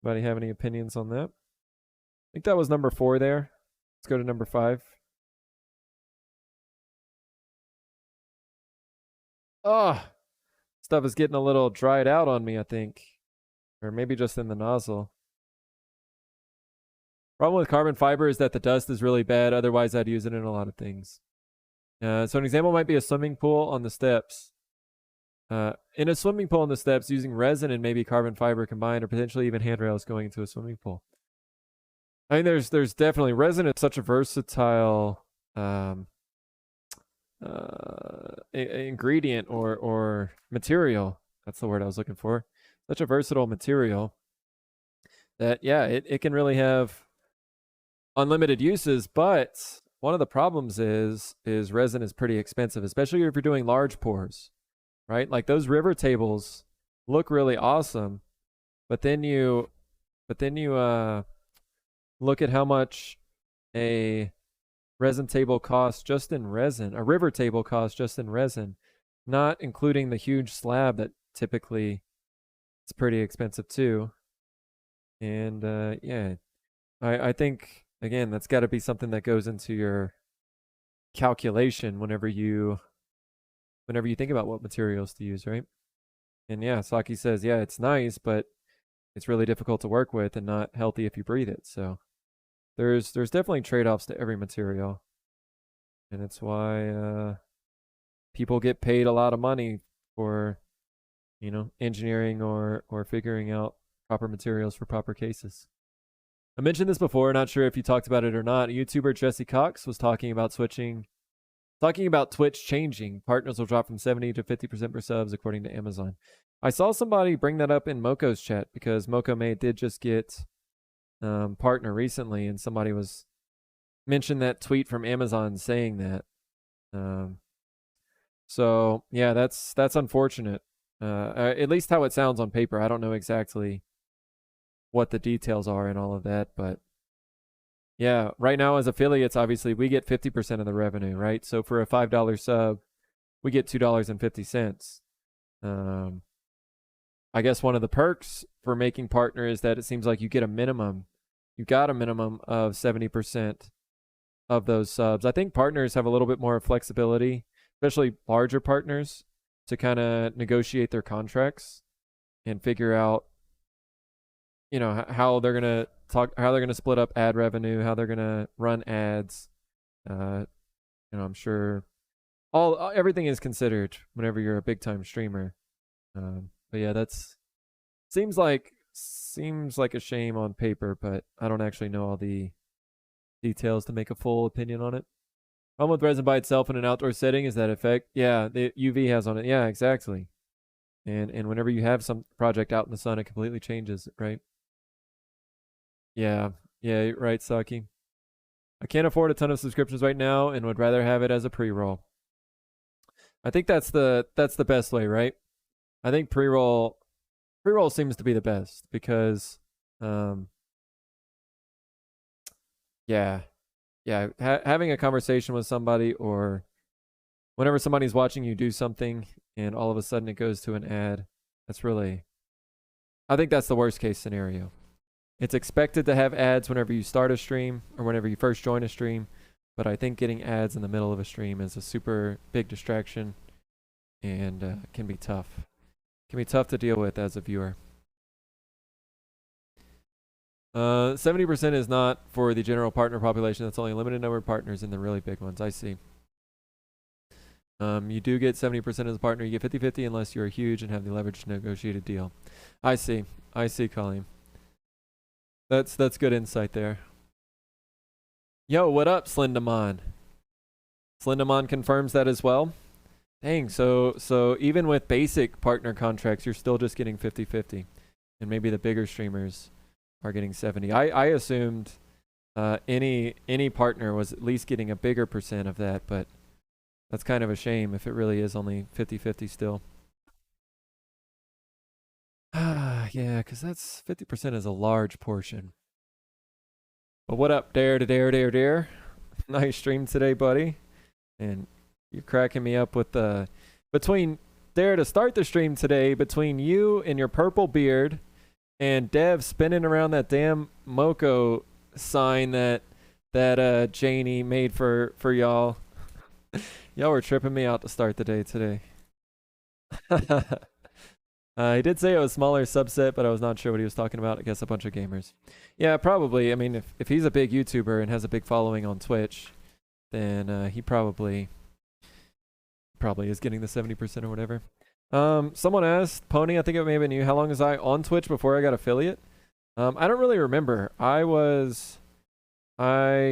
Speaker 1: have any opinions on that? I think that was number 4 there. Let's go to number 5. Oh, stuff is getting a little dried out on me, I think. Or maybe just in the nozzle. Problem with carbon fiber is that the dust is really bad. Otherwise, I'd use it in a lot of things. So an example might be a swimming pool on the steps. In a swimming pool on the steps, using resin and maybe carbon fiber combined, or potentially even handrails going into a swimming pool. I mean, there's definitely, resin is such a versatile ingredient or material. That's the word I was looking for. Such a versatile material that, yeah, it can really have unlimited uses, but one of the problems is resin is pretty expensive, especially if you're doing large pours, right? Like those river tables look really awesome, but then you look at how much a resin table costs just in resin, a river table costs just in resin, not including the huge slab that typically is pretty expensive too. And yeah, I think again that's got to be something that goes into your calculation whenever you think about what materials to use, right? And yeah, Saki says, yeah, it's nice, but it's really difficult to work with and not healthy if you breathe it. So there's definitely trade-offs to every material. And it's why people get paid a lot of money for, engineering or figuring out proper materials for proper cases. I mentioned this before, not sure if you talked about it or not. YouTuber Jesse Cox was talking about Twitch changing. Partners will drop from 70 to 50% for subs, according to Amazon. I saw somebody bring that up in Moko's chat because Moko May did just get partner recently, and somebody was mentioned that tweet from Amazon saying that. So yeah, that's unfortunate. At least how it sounds on paper. I don't know exactly what the details are and all of that, but yeah, right now as affiliates, obviously we get 50% of the revenue, right? So for a $5 sub, we get $2.50. I guess one of the perks for making partner is that it seems like you got a minimum of 70% of those subs. I think partners have a little bit more flexibility, especially larger partners, to kind of negotiate their contracts and figure out, how they're gonna split up ad revenue, how they're gonna run ads. I'm sure everything is considered whenever you're a big time streamer. But yeah, that's seems like a shame on paper, but I don't actually know all the details to make a full opinion on it. Problem with resin by itself in an outdoor setting is that effect. Yeah, the UV has on it. Yeah, exactly. And whenever you have some project out in the sun, it completely changes, right? Yeah, right, Saki. I can't afford a ton of subscriptions right now and would rather have it as a pre-roll. I think that's the best way, right? I think pre-roll seems to be the best because having a conversation with somebody, or whenever somebody's watching you do something and all of a sudden it goes to an ad, I think that's the worst case scenario. It's expected to have ads whenever you start a stream or whenever you first join a stream, but I think getting ads in the middle of a stream is a super big distraction and can be tough. Can be tough to deal with as a viewer. 70% is not for the general partner population. That's only a limited number of partners in the really big ones. I see. You do get 70% as a partner. You get 50-50 unless you're huge and have the leverage to negotiate a deal. I see, Colleen. That's good insight there. Yo, what up, Slindamon? Slindamon confirms that as well. Dang, so even with basic partner contracts, you're still just getting 50-50. And maybe the bigger streamers are getting 70. I assumed any partner was at least getting a bigger percent of that, but that's kind of a shame if it really is only 50-50 still. Yeah, because that's 50% is a large portion. But what up, Dare? Nice stream today, buddy. And you're cracking me up with between Dare to start the stream today, between you and your purple beard and Dev spinning around that damn Moko sign that Janie made for y'all. Y'all were tripping me out to start the day today. He did say it was a smaller subset, but I was not sure what he was talking about. I guess a bunch of gamers. Yeah, probably. I mean, if he's a big YouTuber and has a big following on Twitch, then he probably is getting the 70% or whatever. Someone asked, Pony, I think it may have been you, how long was I on Twitch before I got affiliate? I don't really remember. I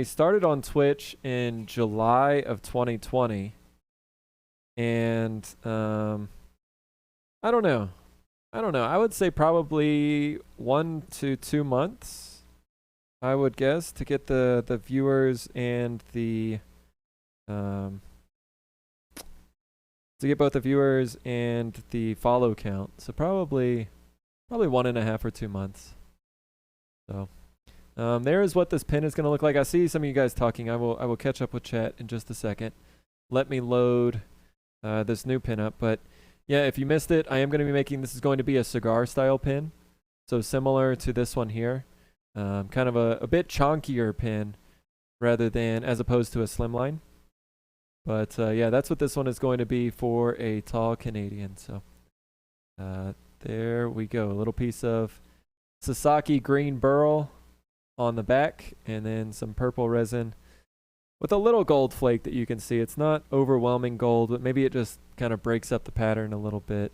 Speaker 1: started on Twitch in July of 2020. And I don't know. I don't know. I would say probably 1 to 2 months. I would guess to get the viewers and the um to get both the viewers and the follow count. So probably 1.5 or 2 months. So there is what this pin is going to look like. I see some of you guys talking. I will catch up with chat in just a second. Let me load this new pin up. But yeah, if you missed it, I am going to be making, this is going to be a cigar style pin. So similar to this one here. Kind of a bit chonkier pin rather than, as opposed to a slimline. But yeah, that's what this one is going to be for a tall Canadian. So there we go. A little piece of Sasaki green burl on the back, and then some purple resin with a little gold flake that you can see. It's not overwhelming gold, but maybe it just kind of breaks up the pattern a little bit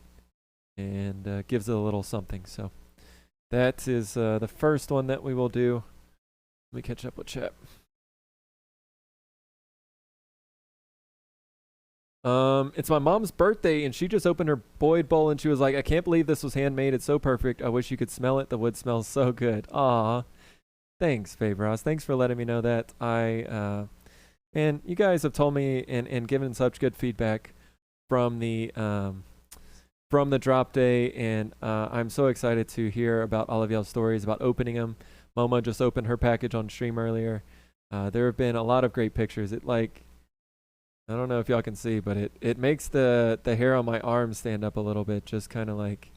Speaker 1: and gives it a little something. So that is the first one that we will do. Let me catch up with chat. It's my mom's birthday, and she just opened her Boyd bowl, and she was like, I can't believe this was handmade. It's so perfect. I wish you could smell it. The wood smells so good. Aw. Thanks, Fabros. Thanks for letting me know that. And you guys have told me and given such good feedback from the drop day, and I'm so excited to hear about all of y'all's stories about opening them. Momo just opened her package on stream earlier. There have been a lot of great pictures. It I don't know if y'all can see, but it makes the hair on my arm stand up a little bit. Just kind of like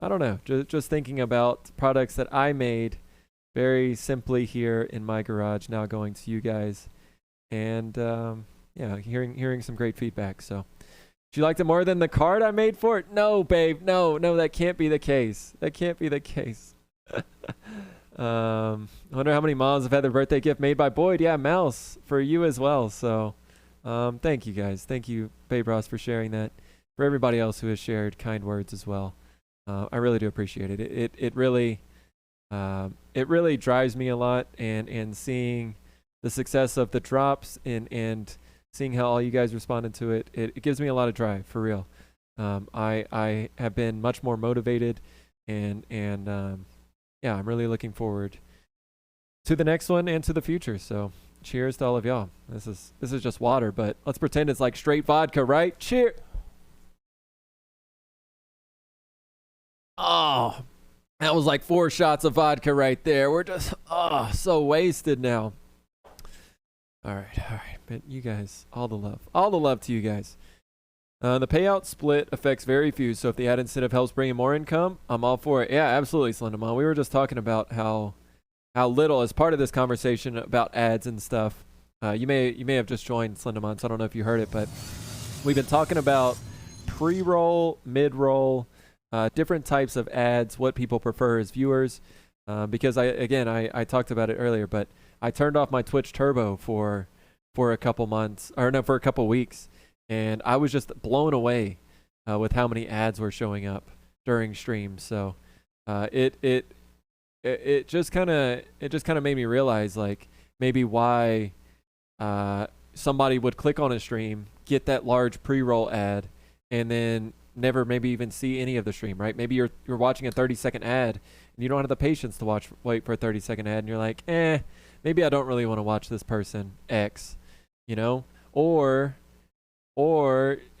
Speaker 1: I don't know, just thinking about products that I made very simply here in my garage, now going to you guys, and yeah, hearing some great feedback. So, you liked it more than the card I made for it? No, babe, no, that can't be the case. That can't be the case. I wonder how many moms have had their birthday gift made by Boyd. Yeah, Mouse, for you as well. So, thank you guys. Thank you, Babe Ross, for sharing that. For everybody else who has shared kind words as well. I really do appreciate it. It really drives me a lot, and seeing the success of the drops and seeing how all you guys responded to it, it gives me a lot of drive, for real. I have been much more motivated, and yeah, I'm really looking forward to the next one and to the future. So cheers to all of y'all. This is just water, but let's pretend it's like straight vodka, right? Cheers. Oh, that was like 4 shots of vodka right there. We're just, so wasted now. All right. But you guys, all the love to you guys. The payout split affects very few, so if the ad incentive helps bring in more income, I'm all for it. Yeah, absolutely, Slenderman. We were just talking about how little, as part of this conversation about ads and stuff. You may have just joined, Slenderman, so I don't know if you heard it, but we've been talking about pre-roll, mid-roll, different types of ads, what people prefer as viewers. Because I talked about it earlier, but I turned off my Twitch Turbo for a couple months, or no, for a couple weeks, and I was just blown away with how many ads were showing up during streams. So it just kind of made me realize, like, maybe why somebody would click on a stream, get that large pre-roll ad, and then never maybe even see any of the stream, right? Maybe you're watching a 30-second ad and you don't have the patience to wait for a 30-second ad, and you're like, maybe I don't really want to watch this person X, you know? Or